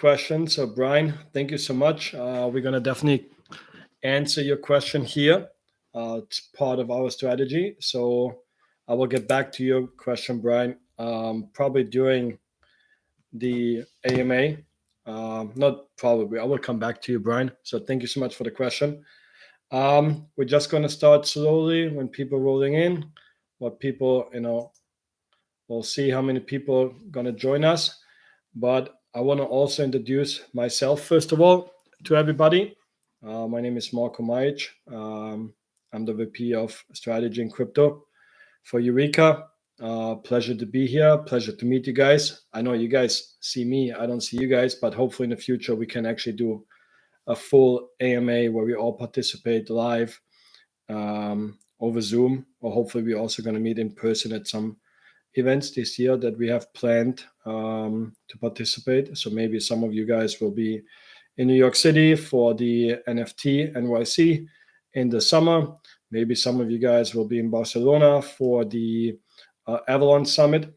question. So, Brian, thank you so much. We're going to definitely answer your question here. It's part of our strategy. So, I will get back to your question, Brian, probably during the AMA. Not probably. I will come back to you, Brian. So, thank you so much for the question. We're just going to start slowly when people rolling in. What people, we'll see how many people are going to join us. But I want to also introduce myself, first of all, to everybody. My name is Marko Majic. I'm the VP of Strategy and Crypto for UREEQA. Pleasure to be here. Pleasure to meet you guys. I know you guys see me. I don't see you guys, but hopefully in the future we can actually do a full AMA where we all participate live over Zoom, or hopefully we're also going to meet in person at some events this year that we have planned to participate. So maybe some of you guys will be in New York City for the NFT NYC in the summer. Maybe some of you guys will be in Barcelona for the Avalon Summit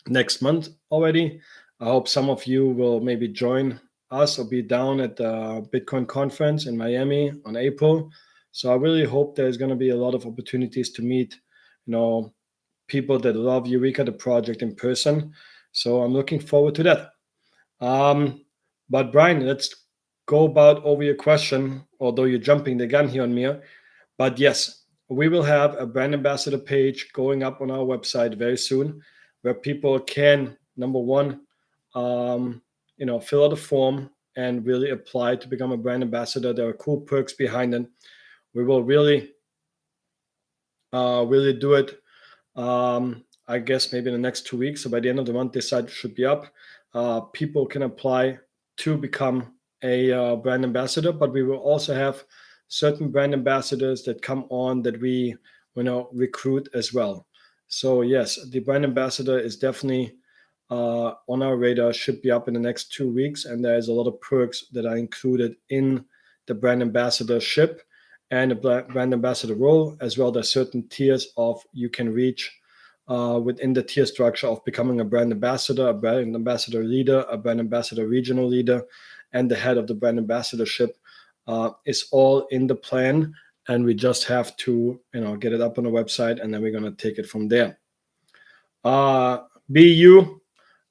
next month already. I hope some of you will maybe join us or be down at the Bitcoin conference in Miami on April. So I really hope there's going to be a lot of opportunities to meet, people that love UREEQA, the project, in person. So I'm looking forward to that. But Brian, let's go over your question, although you're jumping the gun here on me. But yes, we will have a brand ambassador page going up on our website very soon where people can, number one, fill out a form and really apply to become a brand ambassador. There are cool perks behind it. We will really do it. I guess maybe in the next 2 weeks. So by the end of the month, this site should be up. People can apply to become a brand ambassador, but we will also have certain brand ambassadors that come on that we recruit as well. So yes, the brand ambassador is definitely on our radar, should be up in the next 2 weeks, and there's a lot of perks that are included in the brand ambassadorship and the brand ambassador role, as well as certain tiers of you can reach within the tier structure of becoming a brand ambassador leader, a brand ambassador regional leader, and the head of the brand ambassadorship is all in the plan. And we just have to, get it up on the website, and then we're going to take it from there. BU,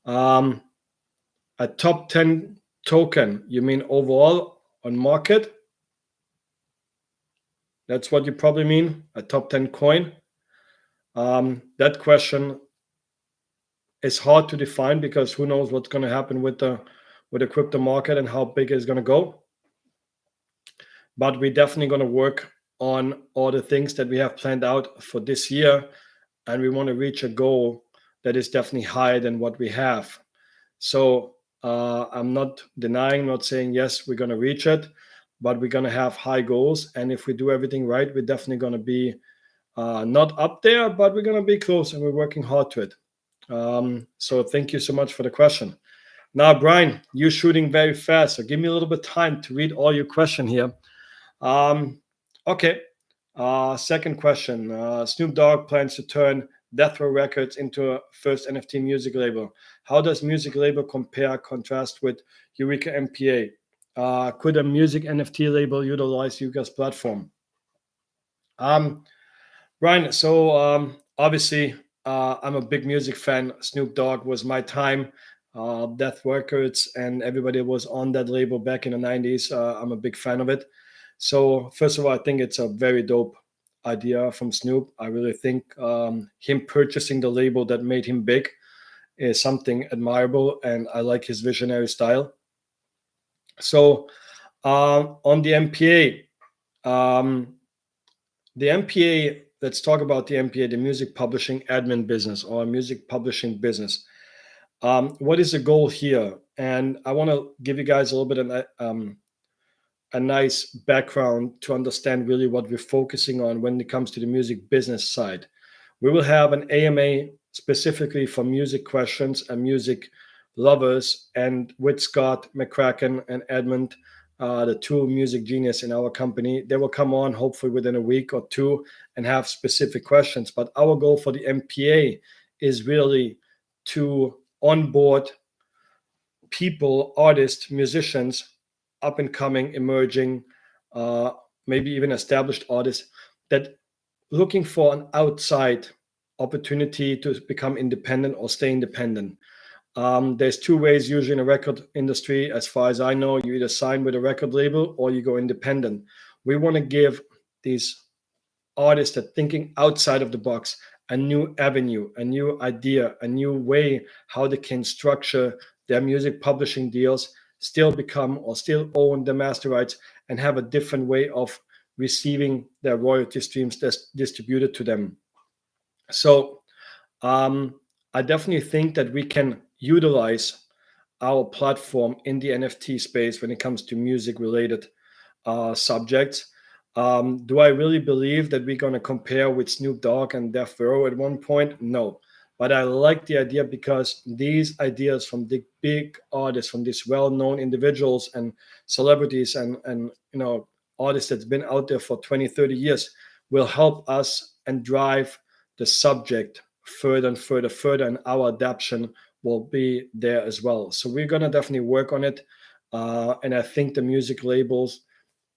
a top 10 token, you mean overall on market? That's what you probably mean, a top 10 coin. That question is hard to define because who knows what's going to happen with the crypto market and how big it's going to go. But we're definitely going to work on all the things that we have planned out for this year, and we want to reach a goal that is definitely higher than what we have. So I'm not denying, not saying yes, we're going to reach it, but we're going to have high goals. And if we do everything right, we're definitely going to be not up there, but we're going to be close, and we're working hard to it. So thank you so much for the question. Now, Brian, you're shooting very fast, so give me a little bit of time to read all your question here. Okay. Second question. Snoop Dogg plans to turn Death Row Records into a first NFT music label. How does music label contrast with UREEQA MPA? Could a music NFT label utilize UREEQA's platform? Brian, so obviously I'm a big music fan. Snoop Dogg was my time. Death Records and everybody was on that label back in the 90s. I'm a big fan of it. So first of all, I think it's a very dope idea from Snoop. I really think him purchasing the label that made him big is something admirable, and I like his visionary style. So on the MPA, let's talk about the MPA, the music publishing admin business or music publishing business. What is the goal here? And I want to give you guys a little bit of a nice background to understand really what we're focusing on when it comes to the music business side. We will have an AMA specifically for music questions and music lovers, and with Scott McCracken and Edmund, the two music genius in our company, they will come on hopefully within a week or two and have specific questions. But our goal for the MPA is really to onboard people, artists, musicians, up and coming, emerging, uh, maybe even established artists that looking for an outside opportunity to become independent or stay independent. There's two ways usually in the record industry, as far as I know. You either sign with a record label or you go independent. We want to give these artists that thinking outside of the box a new avenue, a new idea, a new way how they can structure their music publishing deals, still become or still own the master rights, and have a different way of receiving their royalty streams that's distributed to them. So I definitely think that we can utilize our platform in the NFT space when it comes to music related subjects. Do I really believe that we're going to compare with Snoop Dogg and Death Row at one point? No. But I like the idea because these ideas from the big artists, from these well-known individuals and celebrities and artists that's been out there for 20, 30 years will help us and drive the subject further and further, and our adaptation will be there as well. So we're going to definitely work on it. And I think the music labels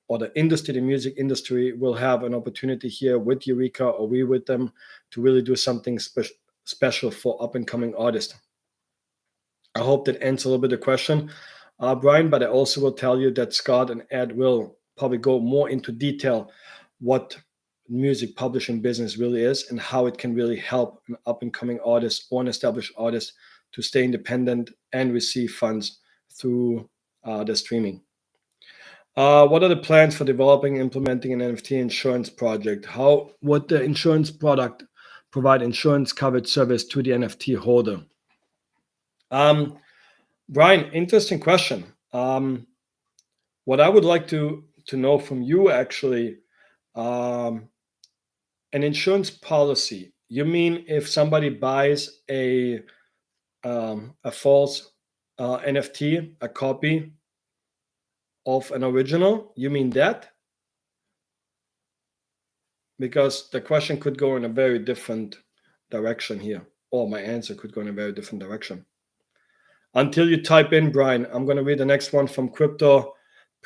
or the industry, the music industry, will have an opportunity here with UREEQA, or we with them, to really do something special for up and coming artists. I hope that answers a little bit the question, Brian, but I also will tell you that Scott and Ed will probably go more into detail what music publishing business really is and how it can really help an up and coming artist or an established artist to stay independent and receive funds through the streaming. What are the plans for developing and implementing an NFT insurance project? How would the insurance product provide insurance coverage service to the NFT holder? Brian, interesting question. What I would like to know from you actually, an insurance policy. You mean if somebody buys a false NFT, a copy of an original? You mean that? Because the question could go in a very different direction here, or my answer could go in a very different direction. Until you type in, Brian, I'm going to read the next one from Crypto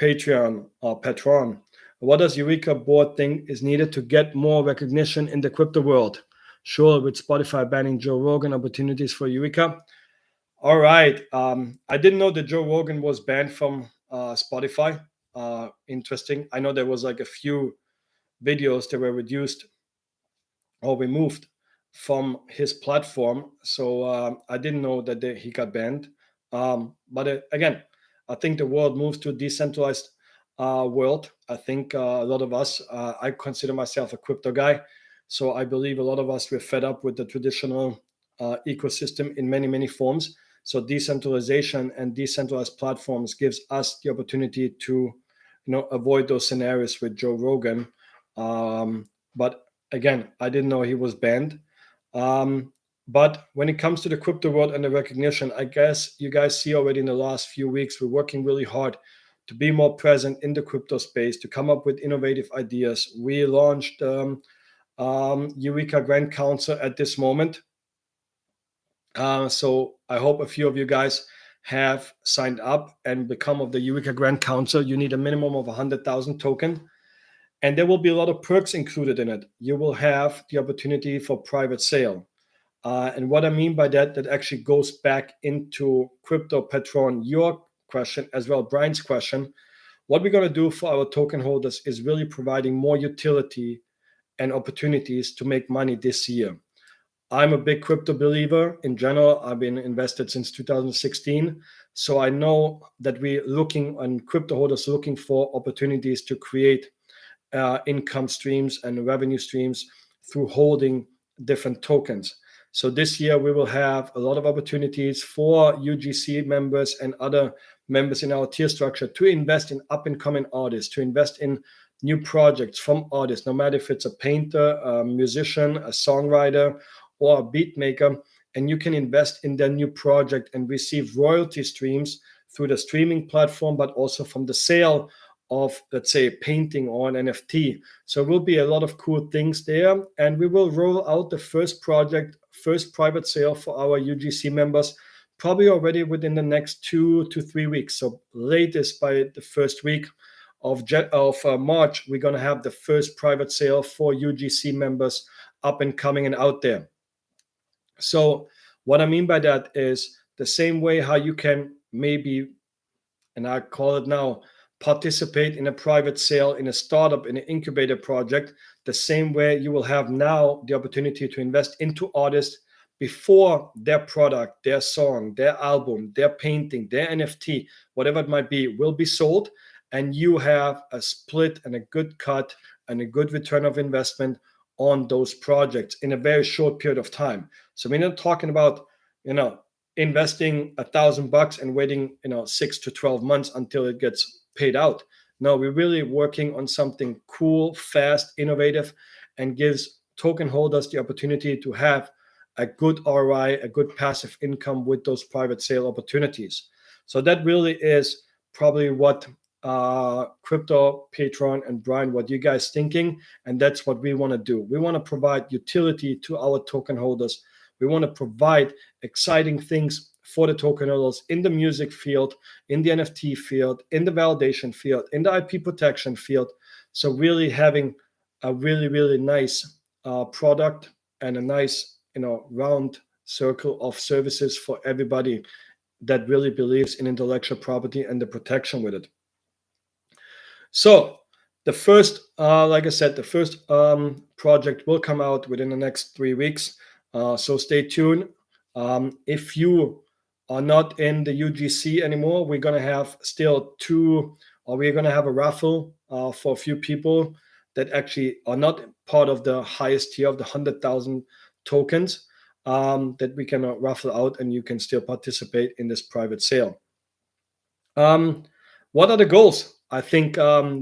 Patreon or Patron. What does UREEQA board think is needed to get more recognition in the crypto world? Sure, with Spotify banning Joe Rogan, opportunities for UREEQA. All right. I didn't know that Joe Rogan was banned from Spotify. Interesting. I know there was like a few videos that were reduced or removed from his platform. So I didn't know that he got banned. But again, I think the world moves to a decentralized world. I think a lot of us, I consider myself a crypto guy. So I believe a lot of us, we're fed up with the traditional ecosystem in many, many forms. So decentralization and decentralized platforms gives us the opportunity to, avoid those scenarios with Joe Rogan. But again, I didn't know he was banned. But when it comes to the crypto world and the recognition, I guess you guys see already in the last few weeks, we're working really hard to be more present in the crypto space, to come up with innovative ideas. We launched UREEQA Grand Council at this moment. So I hope a few of you guys have signed up and become of the UREEQA Grand Council. You need a minimum of 100,000 token. And there will be a lot of perks included in it. You will have the opportunity for private sale. And what I mean by that, that actually goes back into Crypto Patron, your question as well, Brian's question. What we're going to do for our token holders is really providing more utility and opportunities to make money this year. I'm a big crypto believer in general. I've been invested since 2016. So I know that we're looking, and crypto holders looking for opportunities to create income streams and revenue streams through holding different tokens. So this year we will have a lot of opportunities for UGC members and other members in our tier structure to invest in up and coming artists, to invest in new projects from artists, no matter if it's a painter, a musician, a songwriter, or a beat maker. And you can invest in their new project and receive royalty streams through the streaming platform, but also from the sale of, let's say, a painting or an NFT. So there will be a lot of cool things there. And we will roll out the first project, first private sale for our UGC members probably already within the next 2 to 3 weeks. So latest by the first week of March, we're going to have the first private sale for UGC members up and coming and out there. So what I mean by that is the same way how you can maybe, and I call it now, participate in a private sale, in a startup, in an incubator project, the same way you will have now the opportunity to invest into artists before their product, their song, their album, their painting, their NFT, whatever it might be, will be sold. And you have a split and a good cut and a good return of investment on those projects in a very short period of time. So we're not talking about, investing $1,000 and waiting, 6 to 12 months until it gets paid out. No, we're really working on something cool, fast, innovative, and gives token holders the opportunity to have a good ROI, a good passive income with those private sale opportunities. So that really is probably what Crypto, Patron, and Brian, what you guys thinking, and that's what we want to do. We want to provide utility to our token holders. We want to provide exciting things for the token holders in the music field, in the NFT field, in the validation field, in the IP protection field. So really having a really, really nice product and a nice, round circle of services for everybody that really believes in intellectual property and the protection with it. So the first, like I said, the first project will come out within the next 3 weeks. So stay tuned. If you are not in the UGC anymore, we're going to have still we're going to have a raffle for a few people that actually are not part of the highest tier of the 100,000 tokens that we can raffle out, and you can still participate in this private sale. What are the goals? I think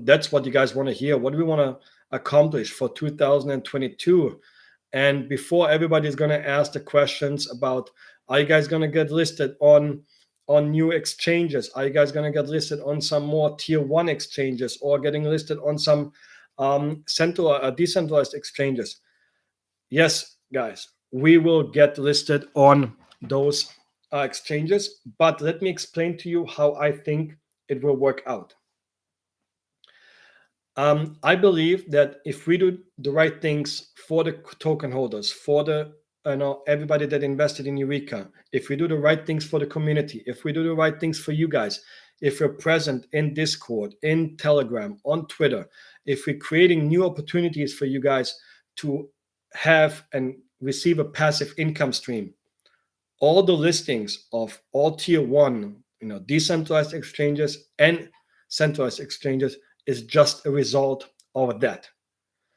that's what you guys want to hear. What do we want to accomplish for 2022? And before everybody's going to ask the questions about, are you guys going to get listed on new exchanges? Are you guys going to get listed on some more tier 1 exchanges, or getting listed on some decentralized exchanges? Yes, guys, we will get listed on those exchanges, but let me explain to you how I think it will work out. I believe that if we do the right things for the token holders, for the everybody that invested in UREEQA, if we do the right things for the community, if we do the right things for you guys, if we're present in Discord, in Telegram, on Twitter, if we're creating new opportunities for you guys to have and receive a passive income stream, all the listings of all tier 1, decentralized exchanges and centralized exchanges is just a result of that.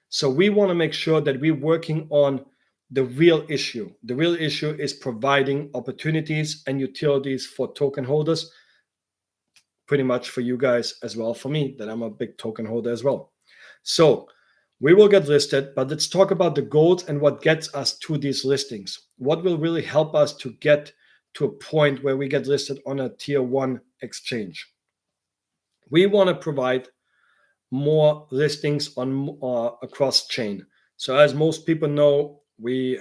So we want to make sure that we're working on the real issue. The real issue is providing opportunities and utilities for token holders, pretty much for you guys as well, for me, that I'm a big token holder as well. So we will get listed, but let's talk about the goals and what gets us to these listings. What will really help us to get to a point where we get listed on a tier 1 exchange? We want to provide more listings on across chain. So as most people know, we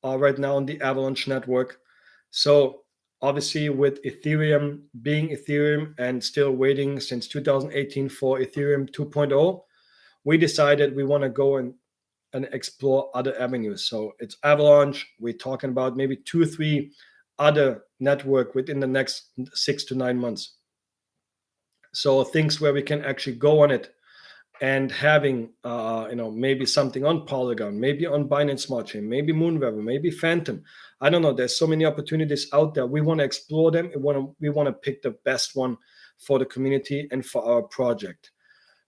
are right now on the Avalanche network. So obviously with Ethereum being Ethereum and still waiting since 2018 for Ethereum 2.0, we decided we want to go and explore other avenues. So it's Avalanche. We're talking about maybe 2 or 3 other network within the next 6 to 9 months. So things where we can actually go on it and having maybe something on Polygon, maybe on Binance Smart Chain, maybe Moonriver, maybe Phantom. I don't know. There's so many opportunities out there. We want to explore them. We want to pick the best one for the community and for our project.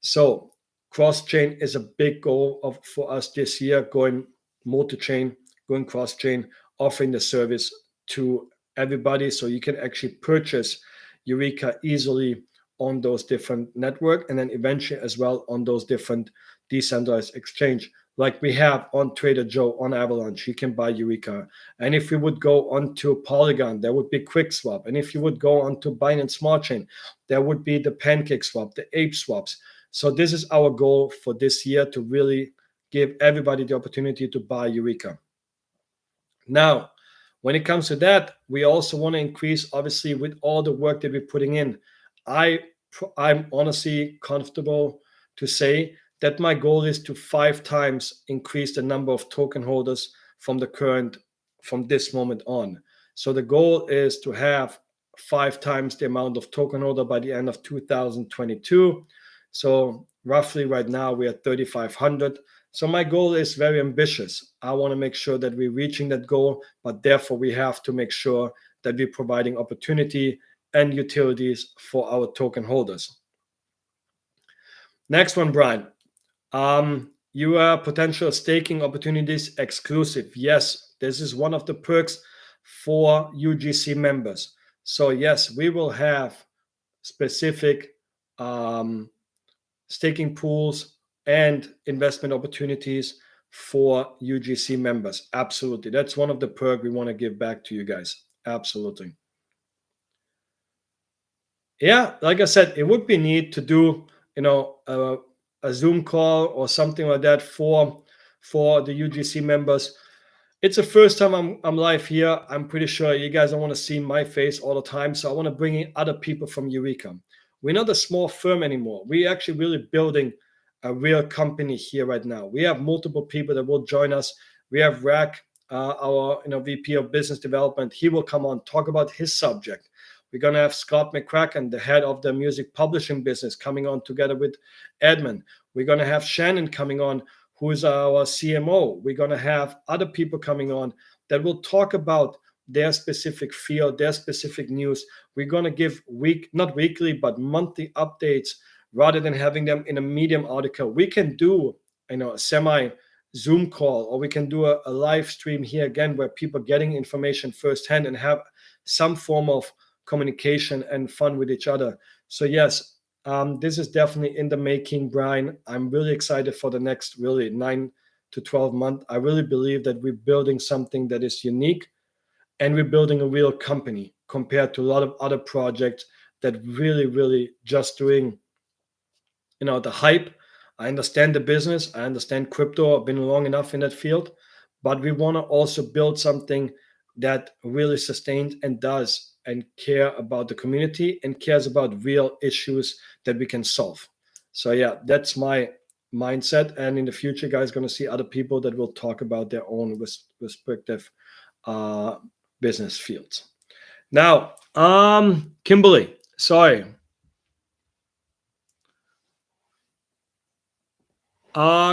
So cross-chain is a big goal for us this year, going multi-chain, going cross-chain, offering the service to everybody so you can actually purchase UREEQA easily on those different networks, and then eventually as well on those different decentralized exchange. Like we have on Trader Joe, on Avalanche, you can buy UREEQA. And if you would go onto Polygon, there would be QuickSwap. And if you would go onto Binance Smart Chain, there would be the Pancake Swap, the Ape Swaps. So this is our goal for this year, to really give everybody the opportunity to buy UREEQA. Now, When it comes to that, we also want to increase, obviously, with all the work that we're putting in. I I'm honestly comfortable to say that my goal is to 5 times increase the number of token holders from the current from this moment on. So the goal is to have 5 times the amount of token holder by the end of 2022. So roughly right now we're at 3,500. So my goal is very ambitious. I want to make sure that we're reaching that goal, but therefore we have to make sure that we're providing opportunity and utilities for our token holders. Next one, Brian. You are potential staking opportunities exclusive. Yes, this is one of the perks for UGC members. So yes, we will have specific staking pools and investment opportunities for UGC members. Absolutely. That's one of the perks we want to give back to you guys. Absolutely. Yeah, like I said, it would be neat to do, a Zoom call or something like that for the UGC members. It's the first time I'm live here. I'm pretty sure you guys don't want to see my face all the time, so I want to bring in other people from UREEQA. We're not a small firm anymore. We're actually really building a real company here right now. We have multiple people that will join us. We have Rack, our VP of Business Development. He will come on talk about his subject. We're gonna have Scott McCracken, the head of the music publishing business, coming on together with Edmund. We're gonna have Shannon coming on, who is our CMO. We're going to have other people coming on that will talk about their specific field, their specific news. We're going to give not weekly, but monthly updates rather than having them in a Medium article. We can do, a semi Zoom call, or we can do a live stream here again where people are getting information firsthand and have some form of communication and fun with each other. So yes, this is definitely in the making, Brian. I'm really excited for the next really 9 to 12 months. I really believe that we're building something that is unique, and we're building a real company compared to a lot of other projects that really just doing, the hype. I understand the business. I understand crypto. I've been long enough in that field, but we want to also build something that really sustains and does and care about the community and cares about real issues that we can solve. So yeah, that's my mindset. And in the future, guys, going to see other people that will talk about their own respective uh, business fields. Now, Kimberly, sorry.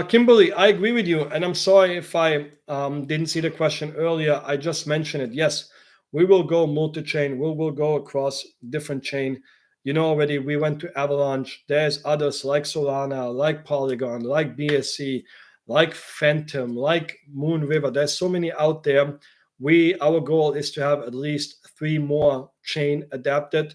Kimberly, I agree with you, and I'm sorry if I didn't see the question earlier. I just mentioned it. Yes, we will go multi-chain. We will go across different chain. You know already, we went to Avalanche. There's others like Solana, like Polygon, like BSC, like Phantom, like Moon River. There's so many out there. Our goal is to have at least 3 more chain adapted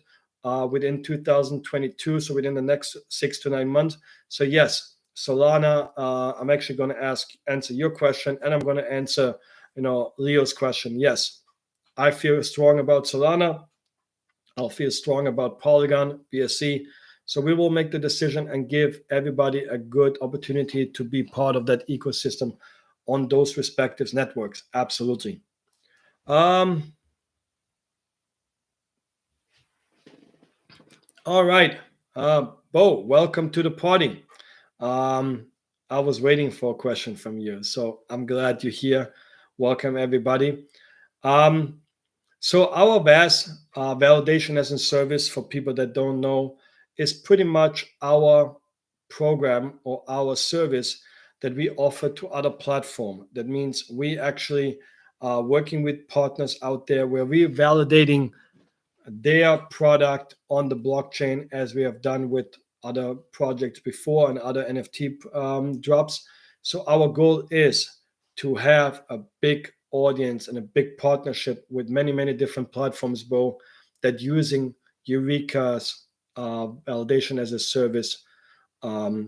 within 2022, so within the next 6 to 9 months. So yes, Solana, I'm actually going to answer your question, and I'm going to answer, Leo's question. Yes, I feel strong about Solana. I'll feel strong about Polygon, BSC. So we will make the decision and give everybody a good opportunity to be part of that ecosystem on those respective networks. Absolutely. All right. Bo, welcome to the party. I was waiting for a question from you, so I'm glad you're here. Welcome, everybody. So our VAS, validation as a service, for people that don't know, is pretty much our program or our service that we offer to other platforms. That means we actually are working with partners out there where we're validating their product on the blockchain, as we have done with other projects before and other NFT drops. So our goal is to have a big audience and a big partnership with many different platforms, Bo, that using UREEQA's validation as a service to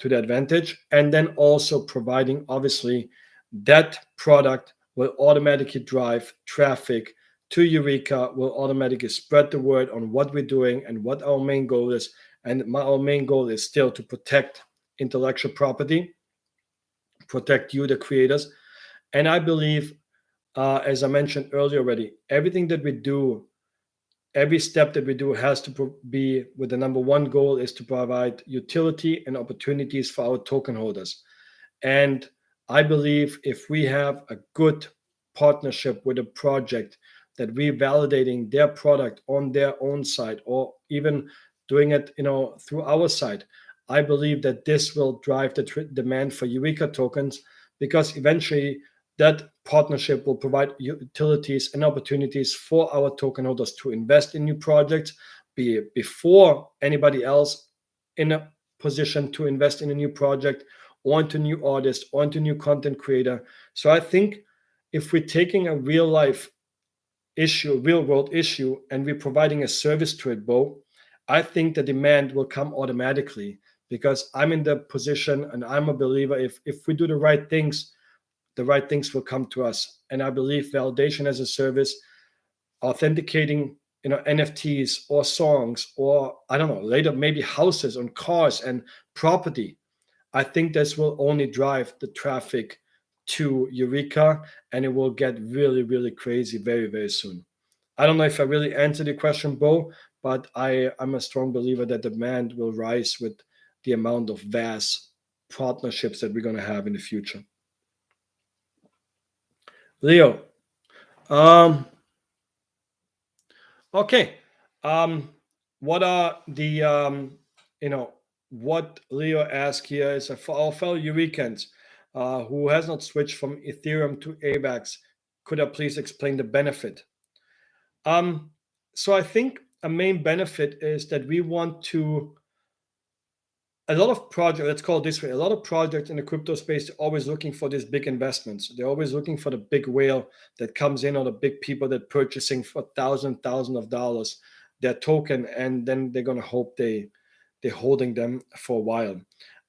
the advantage, and then also providing, obviously, that product will automatically drive traffic to UREEQA, will automatically spread the word on what we're doing and what our main goal is. And our main goal is still to protect intellectual property, protect you, the creators. And I believe as I mentioned earlier already, everything that we do, every step that we do has to be with the number one goal is to provide utility and opportunities for our token holders. And I believe if we have a good partnership with a project that we're validating their product on their own side or even doing it, through our side, I believe that this will drive the demand for UREEQA tokens because eventually that partnership will provide utilities and opportunities for our token holders to invest in new projects, be it before anybody else in a position to invest in a new project or into new artists or into new content creator. So I think if we're taking a real life issue, real world issue, and we're providing a service to it, Bo, I think the demand will come automatically because I'm in the position and I'm a believer if we do the right things will come to us. And I believe validation as a service, authenticating NFTs or songs or I don't know, later maybe houses and cars and property. I think this will only drive the traffic to UREEQA and it will get really, really crazy very, very soon. I don't know if I really answered your question, Bo, but I'm a strong believer that demand will rise with the amount of vast partnerships that we're going to have in the future. Leo, um, okay. Um, what are the what Leo asked here is for our fellow Eurekans who has not switched from Ethereum to AVAX, could I please explain the benefit? Um, so I think a main benefit is that we want to a lot of projects, let's call it this way, a lot of projects in the crypto space are always looking for these big investments. They're always looking for the big whale that comes in or the big people that purchasing for thousands of dollars their token and then they're gonna hope they're holding them for a while.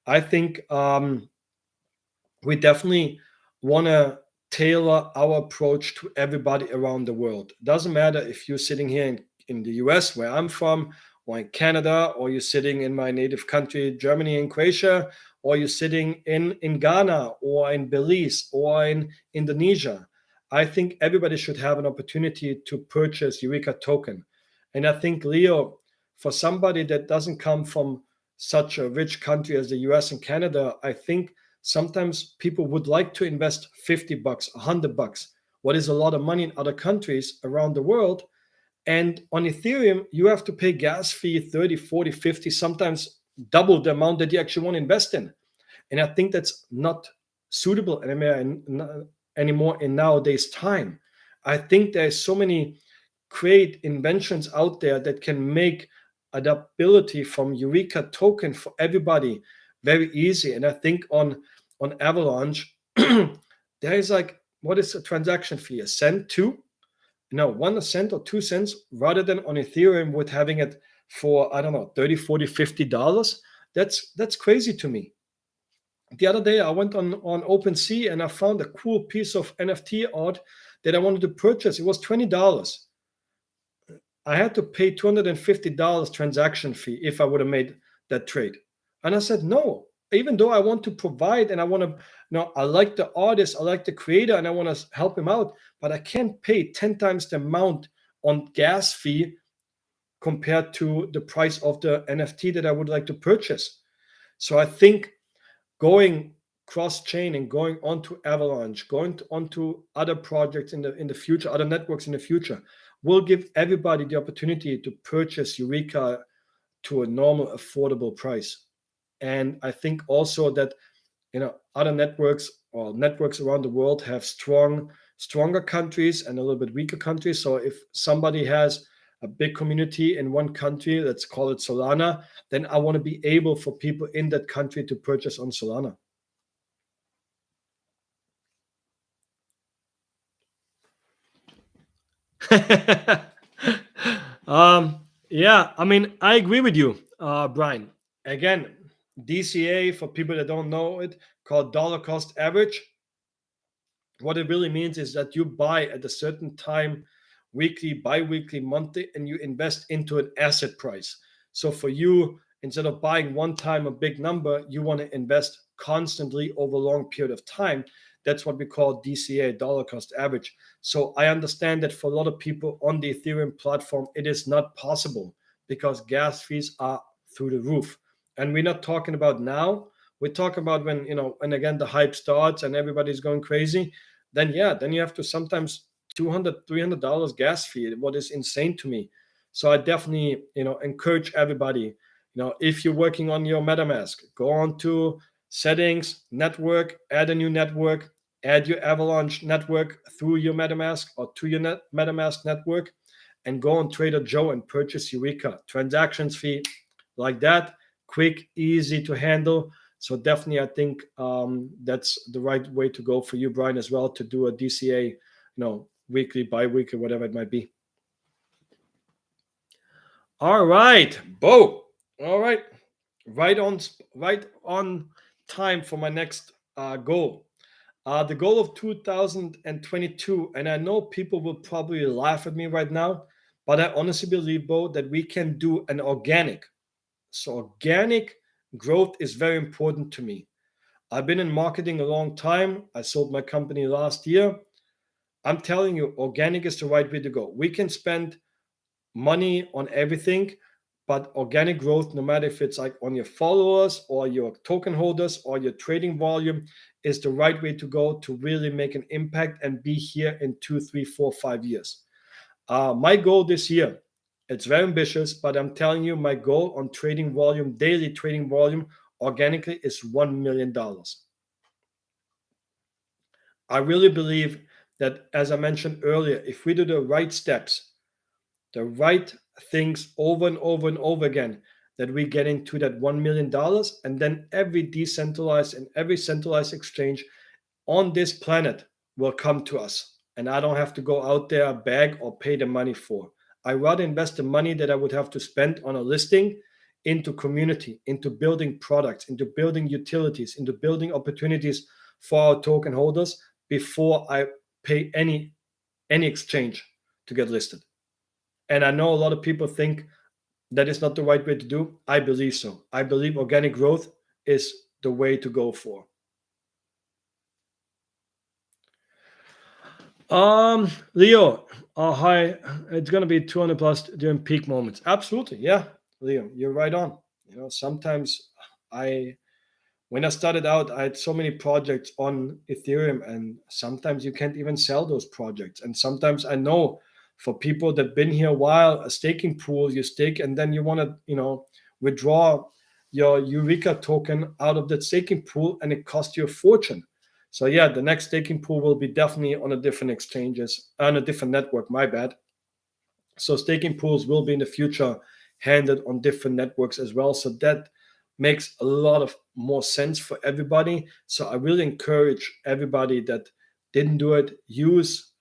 I think we definitely want to tailor our approach to everybody around the world. Doesn't matter if you're sitting here in the US, where I'm from, or in Canada, or you're sitting in my native country, Germany and Croatia, or you're sitting in Ghana, or in Belize, or in Indonesia. I think everybody should have an opportunity to purchase UREEQA token. And I think, Leo, for somebody that doesn't come from such a rich country as the US and Canada, I think sometimes people would like to invest $50, $100, what is a lot of money in other countries around the world. And on Ethereum, you have to pay gas fee 30, 40, 50, sometimes double the amount that you actually want to invest in. And I think that's not suitable anymore in nowadays time. I think there's so many great inventions out there that can make adaptability from UREEQA token for everybody very easy. And I think on Avalanche, there is like, what is a transaction fee? A cent, two? No, 1 cent or 2 cents rather than on Ethereum with having it for, I don't know, 30, 40, $50. That's crazy to me. The other day I went on OpenSea and I found a cool piece of NFT art that I wanted to purchase. It was $20. I had to pay $250 transaction fee if I would have made that trade. And I said, no, even though I want to provide and I want to, I like the artist, I like the creator, and I want to help him out, but I can't pay 10 times the amount on gas fee compared to the price of the NFT that I would like to purchase. So I think going cross chain and going onto Avalanche, onto other projects in the future, other networks in the future, will give everybody the opportunity to purchase UREEQA to a normal, affordable price. And I think also that other networks or networks around the world have stronger countries and a little bit weaker countries. So if somebody has a big community in one country, let's call it Solana, then I want to be able for people in that country to purchase on Solana. Yeah, I mean, I agree with you, Brian. Again, DCA, for people that don't know it, called dollar cost average. What it really means is that you buy at a certain time, weekly, bi-weekly, monthly, and you invest into an asset price. So for you, instead of buying one time a big number, you want to invest constantly over a long period of time. That's what we call DCA, dollar cost average. So I understand that for a lot of people on the Ethereum platform, it is not possible because gas fees are through the roof. And we're not talking about now. We talk about when, and again, the hype starts and everybody's going crazy. Then, yeah, then you have to sometimes $200, $300 gas fee, what is insane to me. So I definitely, encourage everybody, if you're working on your MetaMask, go on to settings, network, add a new network, add your Avalanche network through your MetaMask or to your MetaMask network, and go on Trader Joe and purchase UREEQA. Transactions fee like that, quick, easy to handle. So definitely, I think that's the right way to go for you, Brian, as well, to do a DCA, weekly, bi-weekly, whatever it might be. All right, Bo. All right, right on time for my next goal. The goal of 2022, and I know people will probably laugh at me right now, but I honestly believe, Bo, that we can do an organic. So organic growth is very important to me. I've been in marketing a long time. I sold my company last year. I'm telling you, organic is the right way to go. We can spend money on everything, but organic growth, no matter if it's like on your followers or your token holders or your trading volume, is the right way to go to really make an impact and be here in 2, 3, 4, 5 years. My goal this year, it's very ambitious, but I'm telling you, my goal on trading volume, daily trading volume, organically is $1 million. I really believe that, as I mentioned earlier, if we do the right steps, the right things over and over and over again, that we get into that $1 million, and then every decentralized and every centralized exchange on this planet will come to us. And I don't have to go out there, beg, or pay the money for. I rather invest the money that I would have to spend on a listing into community, into building products, into building utilities, into building opportunities for our token holders before I pay any exchange to get listed. And I know a lot of people think that is not the right way to do. I believe so. I believe organic growth is the way to go for. Leo, hi. It's gonna be 200 plus during peak moments. Absolutely, yeah, Leo, you're right on. Sometimes I, when I started out, I had so many projects on Ethereum, and sometimes you can't even sell those projects. And sometimes I know for people that been here a while, a staking pool, you stake, and then you want to, withdraw your UREEQA token out of that staking pool, and it costs you a fortune. So yeah, the next staking pool will be definitely on a different exchanges, on a different network. My bad. So staking pools will be in the future handled on different networks as well. So that makes a lot of more sense for everybody. So I really encourage everybody that didn't do it, use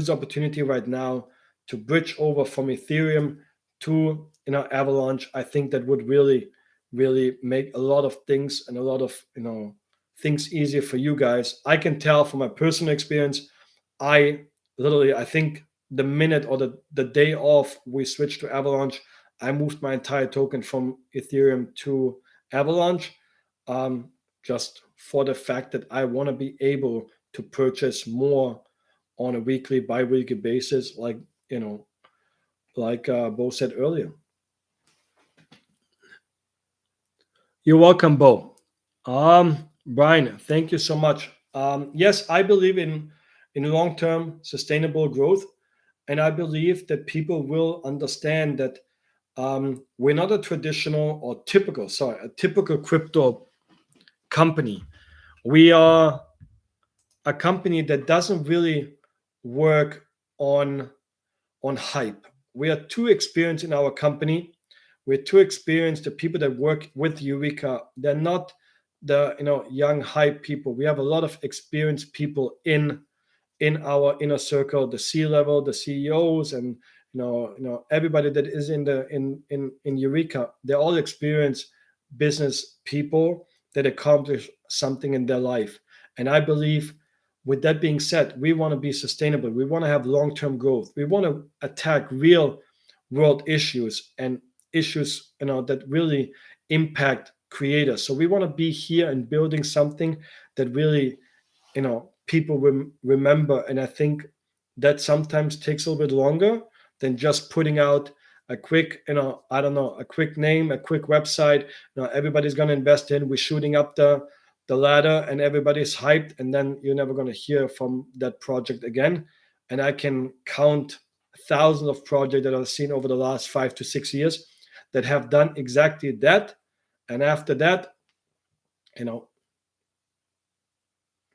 opportunity right now to bridge over from Ethereum to Avalanche. I think that would really, really make a lot of things and a lot of things easier for you guys. I can tell from my personal experience. I think the minute or the day off we switched to Avalanche, I moved my entire token from Ethereum to Avalanche, just for the fact that I want to be able to purchase more on a weekly, bi-weekly basis, like Bo said earlier. You're welcome, Bo. Brian, thank you so much. Yes, I believe in long-term sustainable growth, and I believe that people will understand that we're not a typical crypto company. We are a company that doesn't really work on hype. We are too experienced in our company. We're too experienced. The people that work with UREEQA, they're not the young hype people. We have a lot of experienced people in our inner circle, the C-level, the CEOs, and everybody that is in UREEQA. They're all experienced business people that accomplish something in their life. And I believe, with that being said, we want to be sustainable. We want to have long-term growth. We want to attack real world issues and issues that really impact creators. So we want to be here and building something that really, people remember. And I think that sometimes takes a little bit longer than just putting out a quick, I don't know, a quick name, a quick website. Everybody's going to invest in. We're shooting up the ladder, and everybody's hyped, and then you're never going to hear from that project again. And I can count thousands of projects that I've seen over the last 5 to 6 years that have done exactly that. And after that, you know,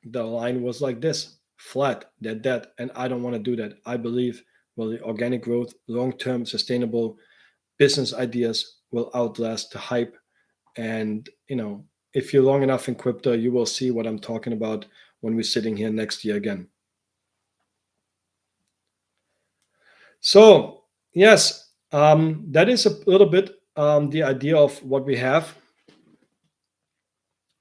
the line was like this, flat, dead. And I don't want to do that. I believe, well, the organic growth, long-term sustainable business ideas will outlast the hype. And, if you're long enough in crypto, you will see what I'm talking about when we're sitting here next year again. So, yes, that is a little bit the idea of what we have.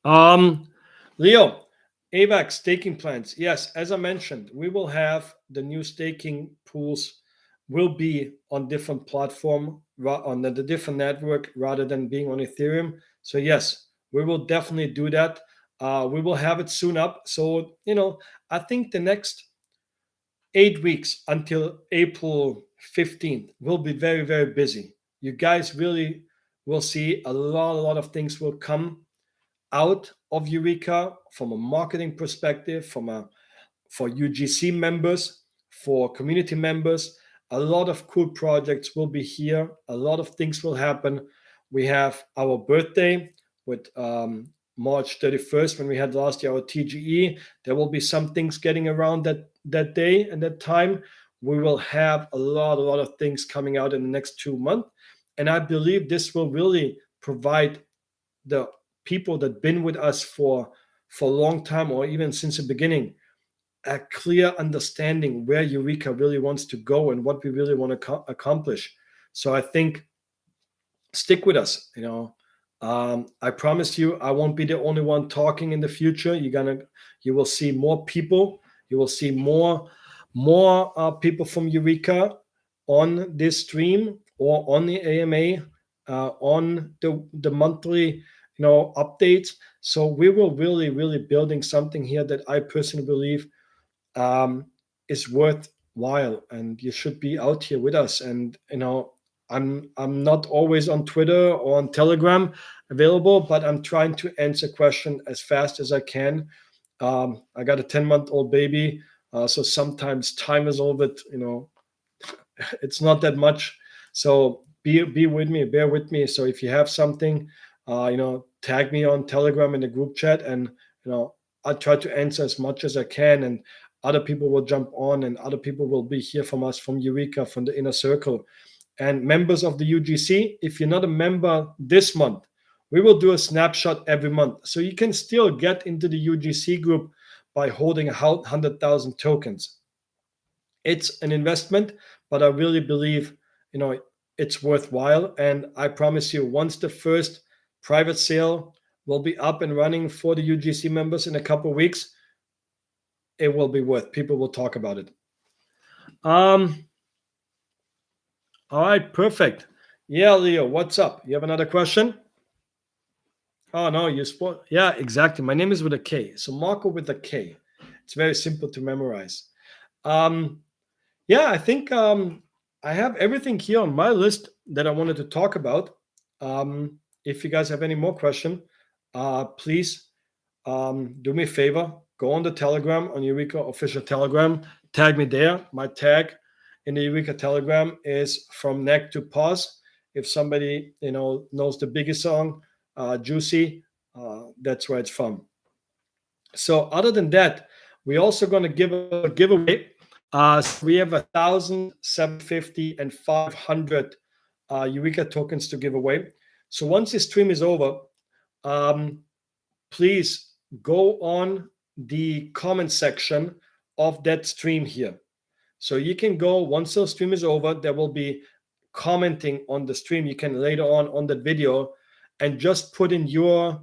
Leo, AVAX staking plans. Yes, as I mentioned, we will have the new staking pools will be on different platform, on the different network rather than being on Ethereum. So yes, we will definitely do that. We will have it soon up. So, I think the next 8 weeks until April 15th will be very, very busy. You guys really will see a lot of things will come out of UREEQA from a marketing perspective, for UGC members, for community members. A lot of cool projects will be here. A lot of things will happen. We have our birthday with March 31st, when we had last year our TGE. There will be some things getting around that day and that time. We will have a lot of things coming out in the next 2 months. And I believe this will really provide the people that been with us for a long time, or even since the beginning, a clear understanding where UREEQA really wants to go and what we really want to accomplish. So I think stick with us. I promise you, I won't be the only one talking in the future. You will see more people. You will see more people from UREEQA on this stream or on the AMA, on the monthly updates. So we will really building something here that I personally believe is worthwhile, and you should be out here with us. And I'm not always on Twitter or on Telegram available, but I'm trying to answer question as fast as I can. I got a 10-month-old baby, so sometimes time is a little bit, it's not that much. So be with me, bear with me. So if you have something, tag me on Telegram in the group chat, and I'll try to answer as much as I can. And other people will jump on, and other people will be here from us, from UREEQA, from the inner circle. And members of the UGC, if you're not a member this month, we will do a snapshot every month. So you can still get into the UGC group by holding 100,000 tokens. It's an investment, but I really believe, it's worthwhile. And I promise you, once the first private sale will be up and running for the UGC members in a couple of weeks, it will be worth. People will talk about it. All right, perfect. Yeah, Leo, what's up? You have another question? Oh no, you sport. Yeah, exactly. My name is with a K, so Marco with a K. It's very simple to memorize. Yeah, I think I have everything here on my list that I wanted to talk about. If you guys have any more question, please do me a favor. Go on the Telegram, on UREEQA official Telegram. Tag me there. My tag in the UREEQA Telegram is from neck to paws. If somebody knows the biggest song, Juicy, that's where it's from. So other than that, we're also going to give a giveaway. So we have 1,750 and 500 UREEQA tokens to give away. So once this stream is over, please go on the comment section of that stream here. So you can go, once the stream is over, there will be commenting on the stream. You can later on that video, and just put in your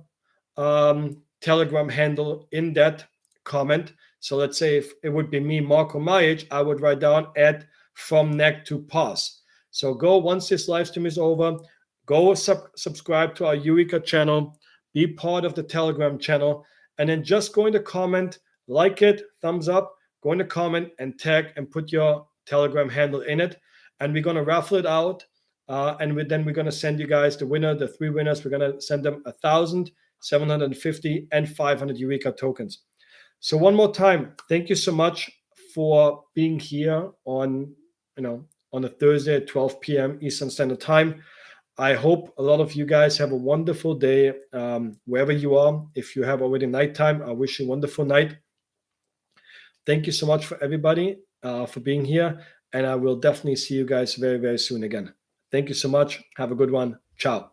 Telegram handle in that comment. So let's say if it would be me, Marco Majic, I would write down at from neck to paws. So go, once this live stream is over, go subscribe to our UREEQA channel, be part of the Telegram channel, and then just go in the comment, like it, thumbs up, go in the comment and tag and put your Telegram handle in it. And we're going to raffle it out. And then we're going to send you guys the winner, the 3 winners. We're going to send them 1,000, 750, and 500 UREEQA tokens. So one more time, thank you so much for being here on a Thursday at 12 p.m. Eastern Standard Time. I hope a lot of you guys have a wonderful day wherever you are. If you have already nighttime, I wish you a wonderful night. Thank you so much for everybody for being here. And I will definitely see you guys very, very soon again. Thank you so much. Have a good one. Ciao.